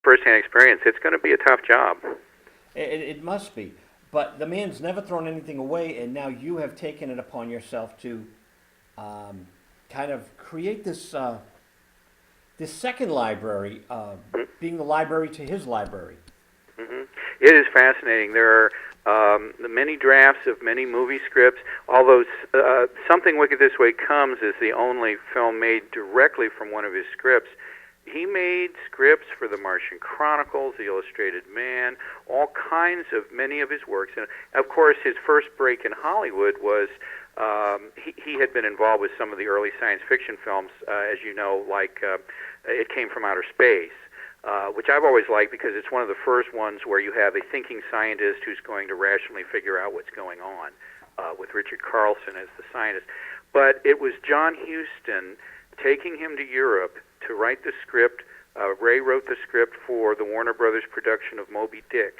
firsthand experience, it's going to be a tough job. It must be. But the man's never thrown anything away, and now you have taken it upon yourself to kind of create this second library, being the library to his library. Hmm. It is fascinating. There are many drafts of many movie scripts, although Something Wicked This Way Comes is the only film made directly from one of his scripts. He made scripts for The Martian Chronicles, The Illustrated Man, all kinds of many of his works. And of course, his first break in Hollywood was he had been involved with some of the early science fiction films, as you know, like It Came from Outer Space, which I've always liked because it's one of the first ones where you have a thinking scientist who's going to rationally figure out what's going on, with Richard Carlson as the scientist. But it was John Huston taking him to Europe to write the script. Ray wrote the script for the Warner Brothers production of Moby Dick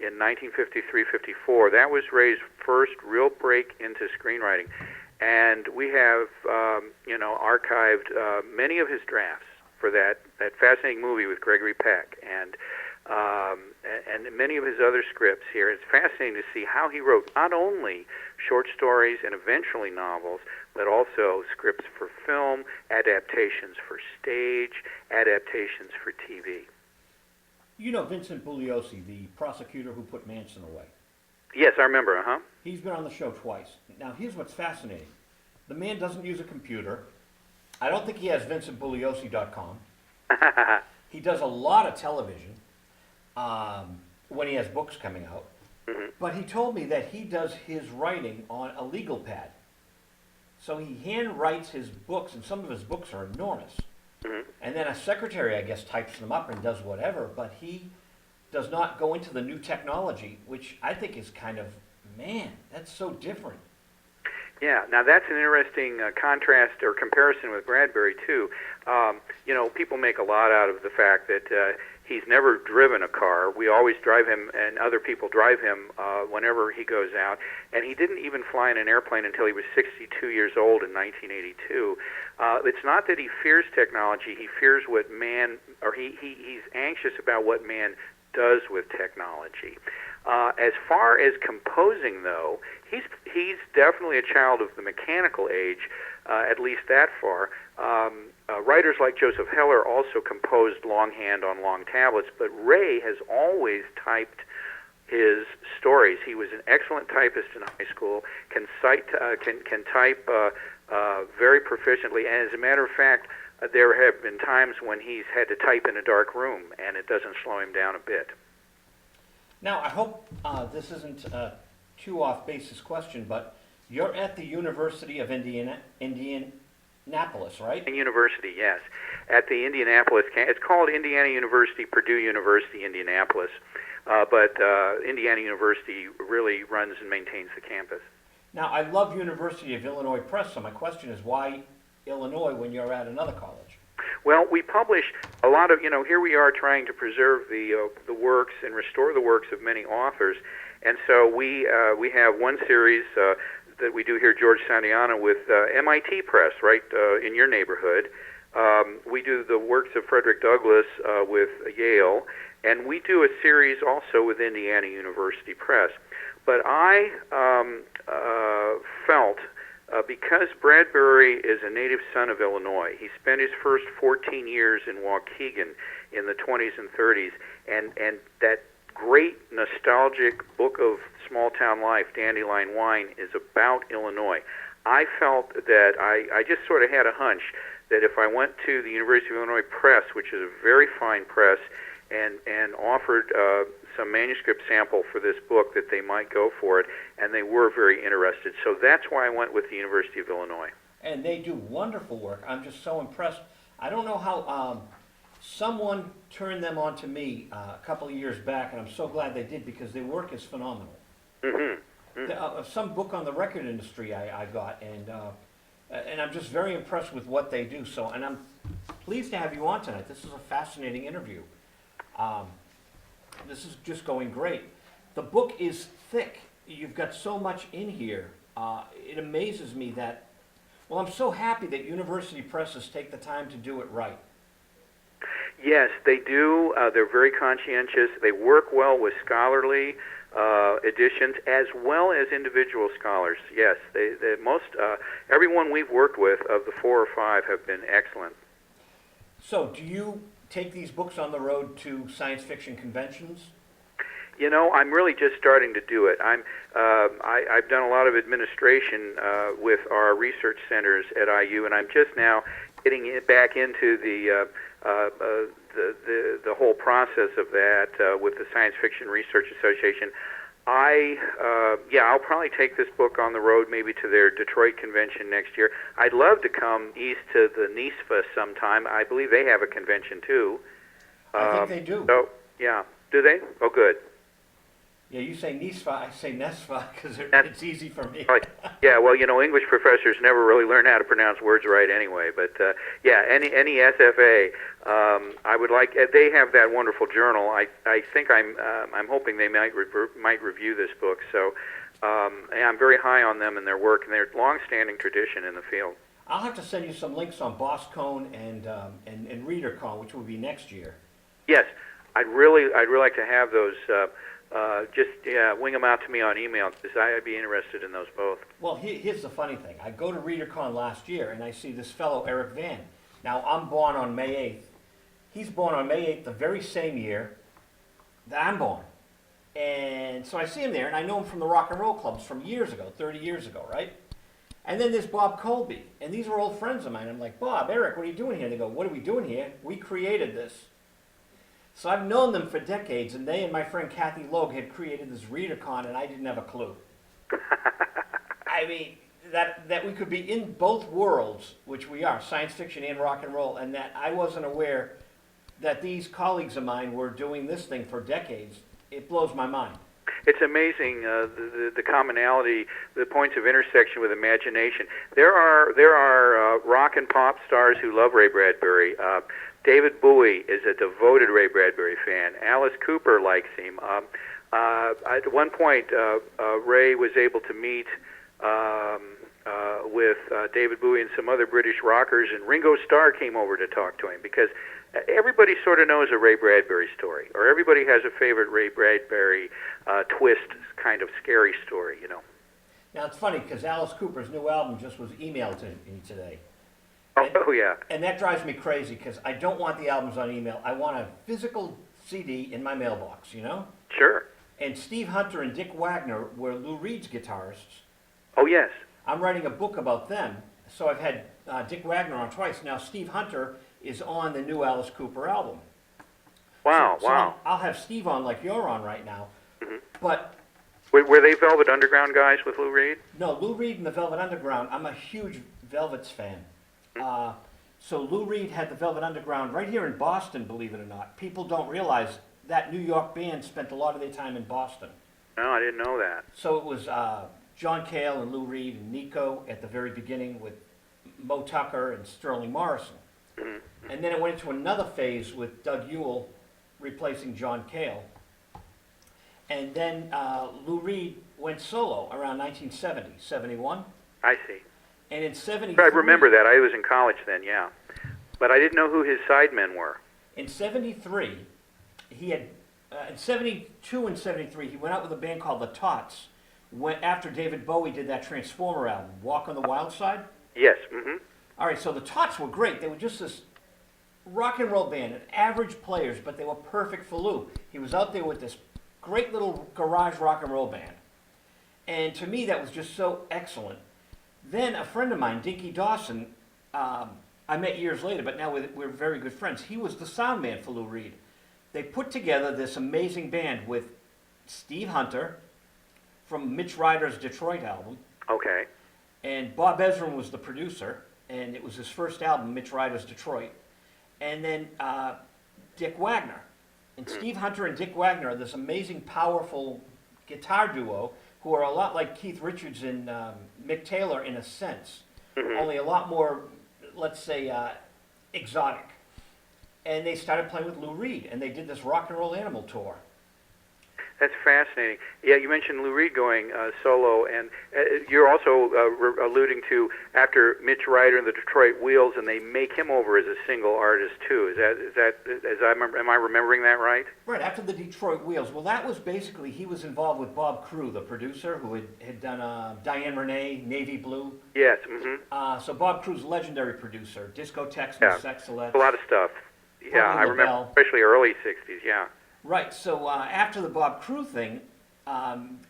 in 1953-54. That was Ray's first real break into screenwriting, and we have, archived many of his drafts for that fascinating movie with Gregory Peck, and many of his other scripts here. It's fascinating to see how he wrote not only short stories and eventually novels, but also scripts for film, adaptations for stage, adaptations for TV. You know Vincent Bugliosi, the prosecutor who put Manson away. Yes, I remember, uh-huh. He's been on the show twice. Now, here's what's fascinating. The man doesn't use a computer. I don't think he has VincentBugliosi.com. He does a lot of television when he has books coming out. Mm-hmm. But he told me that he does his writing on a legal pad. So he hand writes his books, and some of his books are enormous. Mm-hmm. And then a secretary, I guess, types them up and does whatever, but he does not go into the new technology, which I think is kind of, man, that's so different. Yeah, now that's an interesting contrast or comparison with Bradbury, too. People make a lot out of the fact that he's never driven a car. We always drive him, and other people drive him whenever he goes out. And he didn't even fly in an airplane until he was 62 years old in 1982. It's not that he fears technology. He fears what man, or he's anxious about what man does with technology. As far as composing, though, he's definitely a child of the mechanical age, at least that far. Writers like Joseph Heller also composed longhand on long tablets, but Ray has always typed his stories. He was an excellent typist in high school, can type very proficiently, and as a matter of fact, there have been times when he's had to type in a dark room, and it doesn't slow him down a bit. Now, I hope this isn't a too off-basis question, but you're at the University of Indianapolis, right? University, yes. At the Indianapolis it's called Indiana University, Purdue University, Indianapolis, but Indiana University really runs and maintains the campus. Now, I love University of Illinois Press, so my question is, why Illinois when you're at another college? Well, we publish a lot of, here we are trying to preserve the works and restore the works of many authors, and so we have one series that we do here, George Sandiana, with MIT Press, right in your neighborhood. We do the works of Frederick Douglass with Yale, and we do a series also with Indiana University Press. But I felt, because Bradbury is a native son of Illinois, he spent his first 14 years in Waukegan in the 20s and 30s, and that great nostalgic book of small-town life, Dandelion Wine, is about Illinois. I felt that I just sort of had a hunch that if I went to the University of Illinois Press, which is a very fine press, and offered some manuscript sample for this book, that they might go for it, and they were very interested. So that's why I went with the University of Illinois. And they do wonderful work. I'm just so impressed. I don't know how someone turned them on to me a couple of years back, and I'm so glad they did because their work is phenomenal. Mm-hmm. Mm-hmm. Some book on the record industry I got, and I'm just very impressed with what they do. So, and I'm pleased to have you on tonight. This is a fascinating interview. This is just going great. The book is thick. You've got so much in here. It amazes me that, well, I'm so happy that university presses take the time to do it right. Yes, they do. They're very conscientious. They work well with scholarly editions as well as individual scholars. Yes, everyone we've worked with of the 4 or 5 have been excellent. So, do you take these books on the road to science fiction conventions? You know, I'm really just starting to do it. I've done a lot of administration with our research centers at IU, and I'm just now getting back into the whole process of that with the Science Fiction Research Association. I'll probably take this book on the road, maybe to their Detroit convention next year. I'd love to come east to the NISFA sometime. I believe they have a convention too. I think they do. So yeah, do they? Oh, good. Yeah, you say NISFA, I say NESFA because it's easy for me. Yeah, well, you know, English professors never really learn how to pronounce words right anyway. But yeah, any SFA, I would like. They have that wonderful journal. I think I'm hoping they might review this book. So I'm very high on them and their work and their long-standing tradition in the field. I'll have to send you some links on BossCon and ReaderCon, which will be next year. Yes, I'd really like to have those. Wing them out to me on email because I'd be interested in those both. Well, here's the funny thing. I go to ReaderCon last year and I see this fellow, Eric Van. Now, I'm born on May 8th. He's born on May 8th, the very same year that I'm born. And so I see him there, and I know him from the rock and roll clubs from years ago, 30 years ago, right? And then there's Bob Colby, and these are old friends of mine. I'm like, Bob, Eric, what are you doing here? They go, what are we doing here? We created this. So I've known them for decades, and they and my friend Kathy Logue had created this ReaderCon, and I didn't have a clue. I mean, that we could be in both worlds, which we are, science fiction and rock and roll, and that I wasn't aware that these colleagues of mine were doing this thing for decades. It blows my mind. It's amazing the commonality, the points of intersection with imagination. There are rock and pop stars who love Ray Bradbury. David Bowie is a devoted Ray Bradbury fan. Alice Cooper likes him. At one point, Ray was able to meet with David Bowie and some other British rockers, and Ringo Starr came over to talk to him because everybody sort of knows a Ray Bradbury story, or everybody has a favorite Ray Bradbury twist, kind of scary story, you know. Now, it's funny because Alice Cooper's new album just was emailed to me today. Oh, yeah. And that drives me crazy because I don't want the albums on email. I want a physical CD in my mailbox, you know? Sure. And Steve Hunter and Dick Wagner were Lou Reed's guitarists. Oh, yes. I'm writing a book about them. So I've had Dick Wagner on twice. Now, Steve Hunter is on the new Alice Cooper album. Wow, so wow. I'll have Steve on like you're on right now. Mm-hmm. But were they Velvet Underground guys with Lou Reed? No, Lou Reed and the Velvet Underground. I'm a huge Velvets fan. So Lou Reed had the Velvet Underground right here in Boston, believe it or not. People don't realize that New York band spent a lot of their time in Boston. No, I didn't know that. So it was John Cale and Lou Reed and Nico at the very beginning with Mo Tucker and Sterling Morrison. Mm-hmm. And then it went into another phase with Doug Ewell replacing John Cale. And then Lou Reed went solo around 1970, 71. I see. And in 73... I remember that. I was in college then, yeah. But I didn't know who his sidemen were. In 73, he had... in 72 and 73, he went out with a band called The Tots after David Bowie did that Transformer album, Walk on the Wild Side. Yes. Mm-hmm. All right, so The Tots were great. They were just this rock and roll band, average players, but they were perfect for Lou. He was out there with this great little garage rock and roll band. And to me, that was just so excellent. Then a friend of mine, Dinky Dawson, I met years later, but now we're very good friends. He was the sound man for Lou Reed. They put together this amazing band with Steve Hunter from Mitch Ryder's Detroit album. Okay. And Bob Ezrin was the producer, and it was his first album, Mitch Ryder's Detroit. And then Dick Wagner. And Steve Hunter and Dick Wagner are this amazing, powerful guitar duo who are a lot like Keith Richards and Mick Taylor in a sense, only a lot more, let's say, exotic. And they started playing with Lou Reed, and they did this rock and roll animal tour. That's fascinating. Yeah, you mentioned Lou Reed going solo, and you're also alluding to after Mitch Ryder and the Detroit Wheels, and they make him over as a single artist too. Is that as I remember, am I remembering that right? Right, after the Detroit Wheels. Well, that was basically, he was involved with Bob Crewe, the producer, who had done Diane Renee, Navy Blue. Yes. Mm-hmm. So Bob Crewe's legendary producer, Discotheques Yeah. and Sexalettes. A lot of stuff. Yeah, I remember, LaBelle. especially early '60s. Yeah. Right, so after the Bob Crewe thing,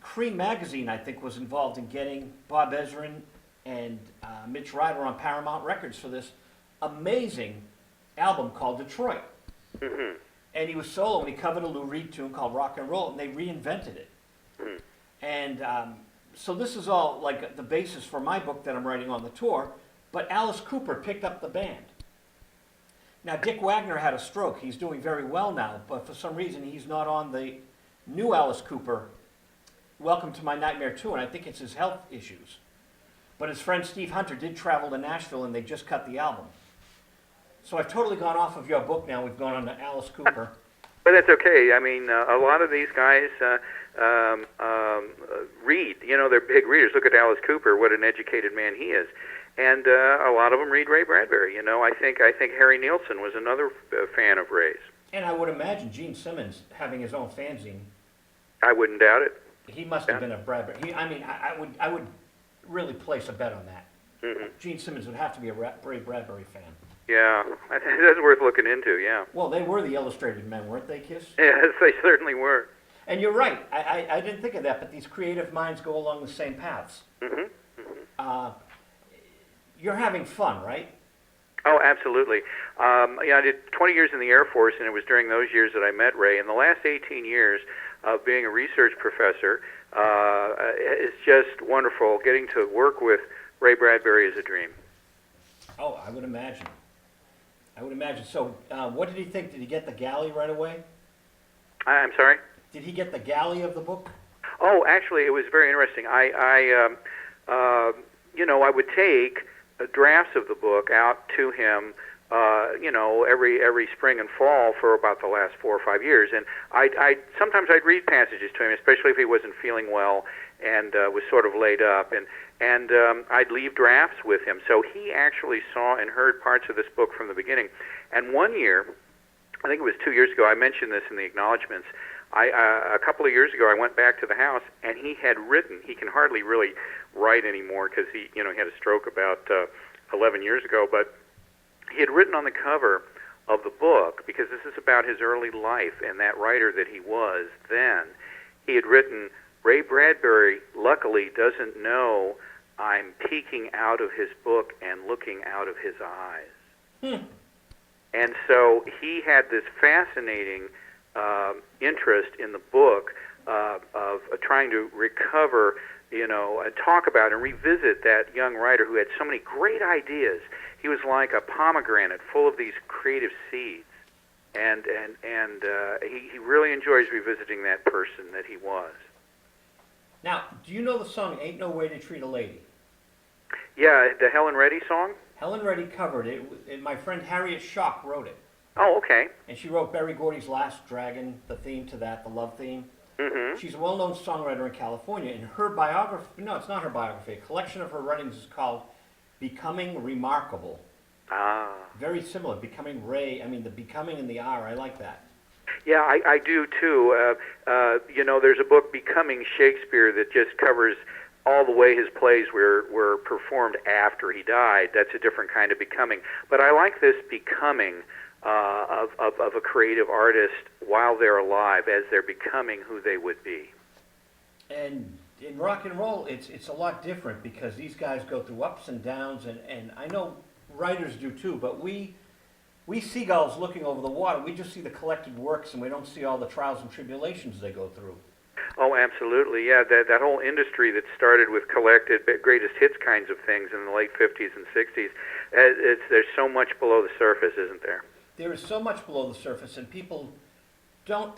Cream Magazine, I think, was involved in getting Bob Ezrin and Mitch Ryder on Paramount Records for this amazing album called Detroit. Mm-hmm. And he was solo, and he covered a Lou Reed tune called Rock and Roll, and they reinvented it. Mm. And so this is all like the basis for my book that I'm writing on the tour, but Alice Cooper picked up the band. Now, Dick Wagner had a stroke. He's doing very well now, but for some reason he's not on the new Alice Cooper, Welcome to My Nightmare 2, and I think it's his health issues. But his friend Steve Hunter did travel to Nashville, and they just cut the album. So I've totally gone off of your book now. We've gone on to Alice Cooper. But that's okay. I mean, a lot of these guys read. You know, they're big readers. Look at Alice Cooper. What an educated man he is. And a lot of them read Ray Bradbury. You know, I think Harry Nielsen was another fan of Ray's. And I would imagine Gene Simmons having his own fanzine. I wouldn't doubt it. He must have been a Bradbury. I would really place a bet on that. Mm-hmm. Gene Simmons would have to be a Ray Bradbury fan. Yeah, I think that's worth looking into. Yeah. Well, they were the Illustrated Men, weren't they, Kiss? Yes, they certainly were. And you're right. I didn't think of that, but these creative minds go along the same paths. Mm-hmm. Mm-hmm. You're having fun, right? Oh, absolutely. Yeah, I did 20 years in the Air Force, and it was during those years that I met Ray. In the last 18 years of being a research professor, it's just wonderful. Getting to work with Ray Bradbury is a dream. Oh, I would imagine. So, what did he think? Did he get the galley right away? I'm sorry? Did he get the galley of the book? Oh, actually, it was very interesting. I would take drafts of the book out to him, every spring and fall for about the last 4 or 5 years, and sometimes I'd read passages to him, especially if he wasn't feeling well and was sort of laid up, and I'd leave drafts with him. So he actually saw and heard parts of this book from the beginning. And one year, I think it was 2 years ago, I mentioned this in the acknowledgments. A couple of years ago, I went back to the house, and he had written. He can hardly really write anymore because he had a stroke about 11 years ago. But he had written on the cover of the book, because this is about his early life and that writer that he was then. He had written, "Ray Bradbury, luckily, doesn't know I'm peeking out of his book and looking out of his eyes." And so he had this fascinating interest in the book of trying to recover, and talk about and revisit that young writer who had so many great ideas. He was like a pomegranate full of these creative seeds, and he really enjoys revisiting that person that he was. Now, do you know the song "Ain't No Way to Treat a Lady"? Yeah, the Helen Reddy song? Helen Reddy covered it, and my friend Harriet Schock wrote it. Oh, okay. And she wrote Berry Gordy's Last Dragon, the theme to that, the love theme. Mm-hmm. She's a well-known songwriter in California, and her biography, no, it's not her biography, a collection of her writings is called Becoming Remarkable. Ah. Very similar, Becoming Ray, the becoming and the R, I like that. Yeah, I do too. There's a book, Becoming Shakespeare, that just covers all the way his plays were performed after he died. That's a different kind of becoming. But I like this becoming of a creative artist while they're alive, as they're becoming who they would be. And in rock and roll, it's a lot different, because these guys go through ups and downs, and I know writers do too, but we seagulls looking over the water, we just see the collected works, and we don't see all the trials and tribulations they go through. Oh, absolutely, yeah. That whole industry that started with collected greatest hits kinds of things in the late 50s and 60s, there's so much below the surface, isn't there? There is so much below the surface, and people don't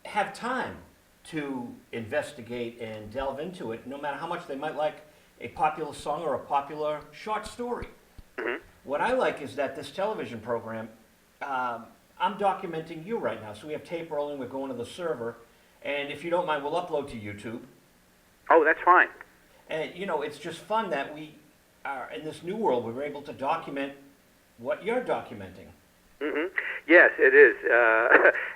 have time to investigate and delve into it, no matter how much they might like a popular song or a popular short story. Mm-hmm. What I like is that this television program, I'm documenting you right now. So we have tape rolling, we're going to the server, And if you don't mind, we'll upload to YouTube. Oh, that's fine. And, it's just fun that we are in this new world. We're able to document what you're documenting. Hmm. Yes, it is.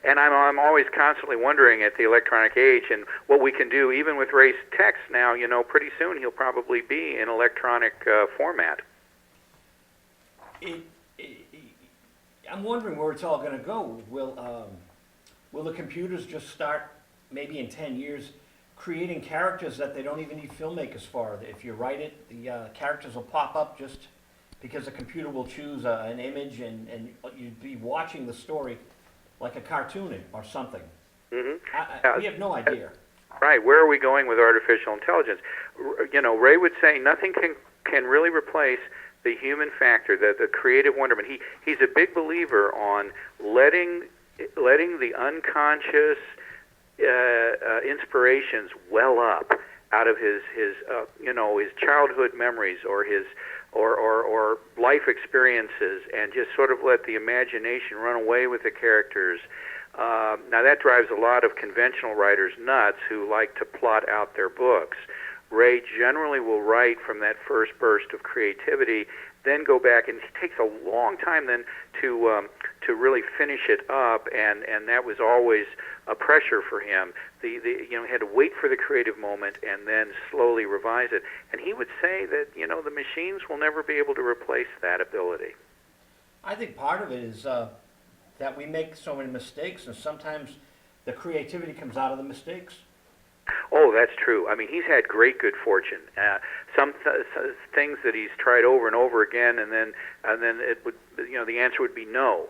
And I'm always constantly wondering at the electronic age and what we can do, even with Ray's text now, pretty soon he'll probably be in electronic format. I'm wondering where it's all going to go. Will the computers just start, maybe in 10 years, creating characters that they don't even need filmmakers for? If you write it, the characters will pop up just because the computer will choose an image, and you'd be watching the story like a cartoon or something. Mm-hmm. We have no idea. Right. Where are we going with artificial intelligence? Ray would say nothing can really replace the human factor, the creative wonderment. He's a big believer on letting the unconscious inspirations well up out of his childhood memories or his or life experiences, and just sort of let the imagination run away with the characters. Now that drives a lot of conventional writers nuts who like to plot out their books. Ray generally will write from that first burst of creativity, then go back, and it takes a long time then to really finish it up, and that was always a pressure for him. He had to wait for the creative moment and then slowly revise it. And he would say that the machines will never be able to replace that ability. I think part of it is that we make so many mistakes, and sometimes the creativity comes out of the mistakes. Oh, that's true. I mean, he's had great good fortune. Some things that he's tried over and over again, and then it would, the answer would be no.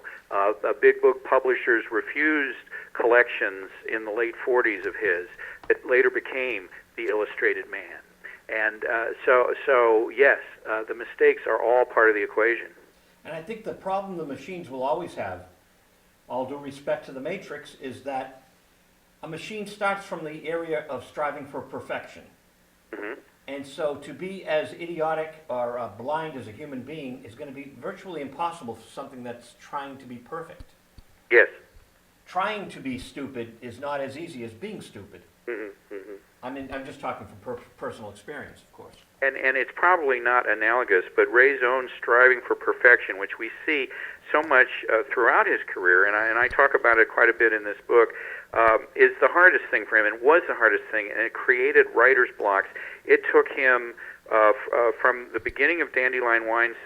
Big book publishers refused collections in the late 40s of his that later became The Illustrated Man. And so yes, the mistakes are all part of the equation. And I think the problem the machines will always have, all due respect to the Matrix, is that a machine starts from the area of striving for perfection. Mm-hmm. And so to be as idiotic or blind as a human being is going to be virtually impossible for something that's trying to be perfect. Yes. Trying to be stupid is not as easy as being stupid. Mm-hmm. Mm-hmm. I mean, I'm just talking from personal experience, of course. And it's probably not analogous, but Ray's own striving for perfection, which we see so much throughout his career, and I talk about it quite a bit in this book, is the hardest thing for him, and was the hardest thing, and it created writer's blocks. It took him from the beginning of Dandelion Wine's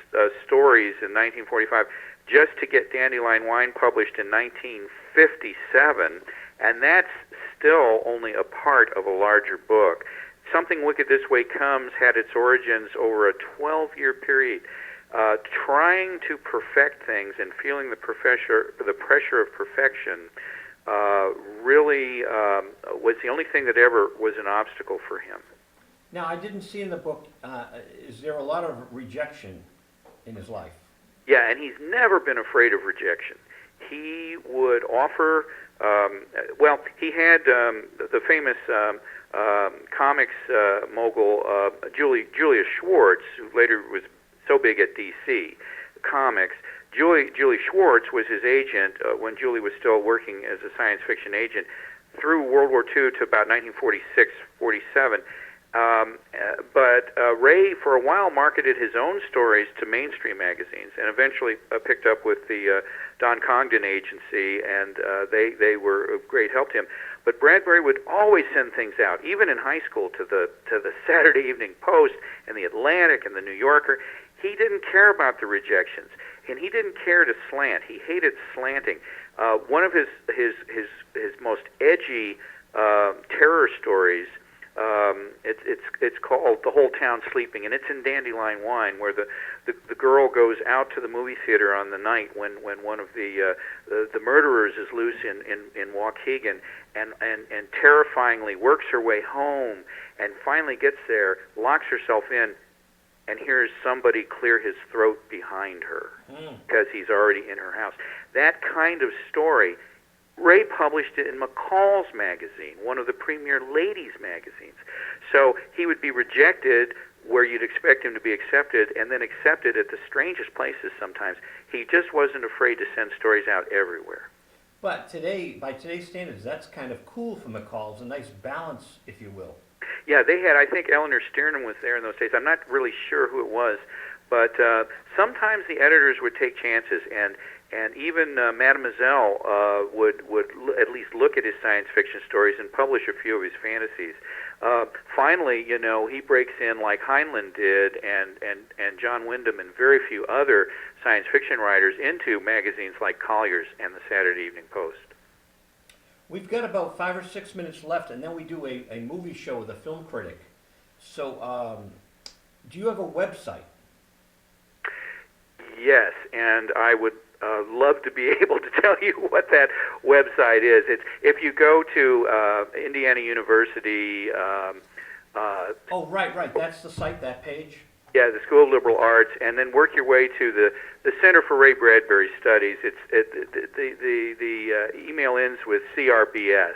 stories in 1945 just to get Dandelion Wine published in 1957, and that's still only a part of a larger book. Something Wicked This Way Comes had its origins over a 12-year period, trying to perfect things and feeling the pressure of perfection. Really was the only thing that ever was an obstacle for him. Now, I didn't see in the book, is there a lot of rejection in his life? Yeah, and he's never been afraid of rejection. He would offer, he had the famous comics mogul Julia Schwartz, who later was so big at DC Comics. Julie Schwartz was his agent when Julie was still working as a science fiction agent through World War II to about 1946-47. But Ray, for a while, marketed his own stories to mainstream magazines, and eventually picked up with the Don Congdon agency, and they were of great help to him. But Bradbury would always send things out, even in high school, to the Saturday Evening Post and the Atlantic and the New Yorker. He didn't care about the rejections, and he didn't care to slant. He hated slanting. One of his most edgy terror stories. It's called The Whole Town Sleeping, and it's in Dandelion Wine, where the girl goes out to the movie theater on the night when one of the murderers is loose in Waukegan, and terrifyingly works her way home, and finally gets there, locks herself in, and hears somebody clear his throat behind her because he's already in her house. That kind of story. Ray published it in McCall's magazine, one of the premier ladies' magazines. So he would be rejected where you'd expect him to be accepted, and then accepted at the strangest places sometimes. He just wasn't afraid to send stories out everywhere. But today, by today's standards, that's kind of cool for McCall's, a nice balance, if you will. Yeah, they had, I think Eleanor Stearman was there in those days. I'm not really sure who it was, but sometimes the editors would take chances, and even Mademoiselle at least look at his science fiction stories and publish a few of his fantasies. Finally, he breaks in like Heinlein did, and John Wyndham and very few other science fiction writers into magazines like Collier's and the Saturday Evening Post. We've got about 5 or 6 minutes left, and then we do a movie show with a film critic. So, do you have a website? Yes, and I would love to be able to tell you what that website is. It's if you go to Indiana University. Oh, right. That's the site, that page. Yeah, the School of Liberal Arts, and then work your way to the Center for Ray Bradbury Studies. The email ends with CRBS,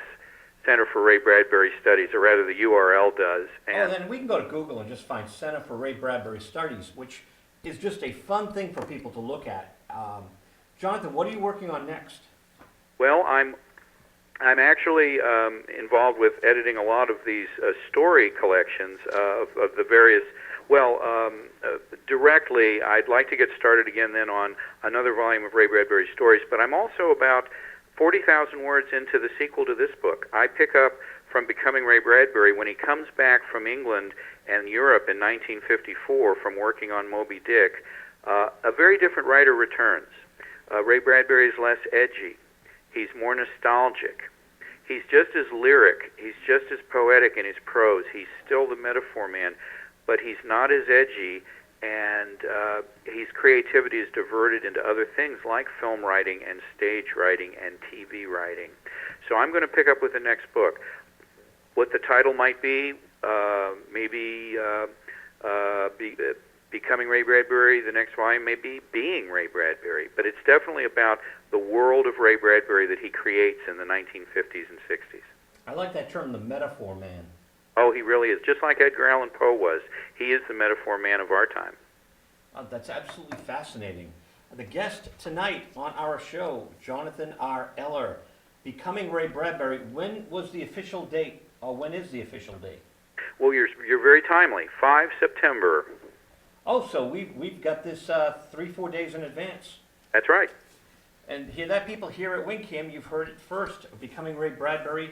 Center for Ray Bradbury Studies, or rather the URL does. And then we can go to Google and just find Center for Ray Bradbury Studies, which is just a fun thing for people to look at. Jonathan, what are you working on next? Well, I'm actually involved with editing a lot of these story collections of the various. Well, directly, I'd like to get started again then on another volume of Ray Bradbury stories, but I'm also about 40,000 words into the sequel to this book. I pick up from Becoming Ray Bradbury when he comes back from England and Europe in 1954 from working on Moby Dick. A very different writer returns. Ray Bradbury is less edgy. He's more nostalgic. He's just as lyric. He's just as poetic in his prose. He's still the metaphor man, but he's not as edgy, and his creativity is diverted into other things like film writing and stage writing and TV writing. So I'm going to pick up with the next book. What the title might be, maybe Becoming Ray Bradbury, the next volume may be Being Ray Bradbury, but it's definitely about the world of Ray Bradbury that he creates in the 1950s and 60s. I like that term, the metaphor man. Oh, he really is. Just like Edgar Allan Poe was. He is the metaphor man of our time. Oh, that's absolutely fascinating. The guest tonight on our show, Jonathan R. Eller, Becoming Ray Bradbury. When was the official date, or when is the official date? Well, you're very timely. 5 September. Oh, so we've got this 3-4 days in advance. That's right. And hear that, people, here at WinCam, you've heard it first. Becoming Ray Bradbury.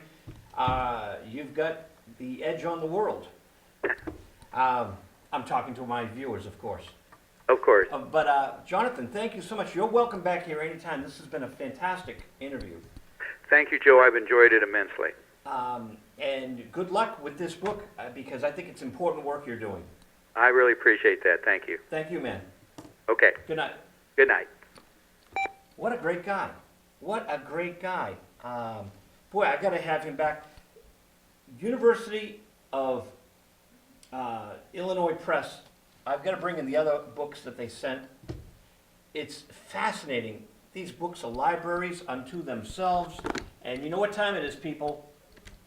You've got the edge on the world. I'm talking to my viewers, of course. Of course. But Jonathan, thank you so much. You're welcome back here anytime. This has been a fantastic interview. Thank you, Joe. I've enjoyed it immensely. And good luck with this book, because I think it's important work you're doing. I really appreciate that. Thank you. Thank you, man. Okay. Good night. Good night. What a great guy. What a great guy. Boy, I got to have him back. University of Illinois Press. I've got to bring in the other books that they sent. It's fascinating. These books are libraries unto themselves. And you know what time it is, people?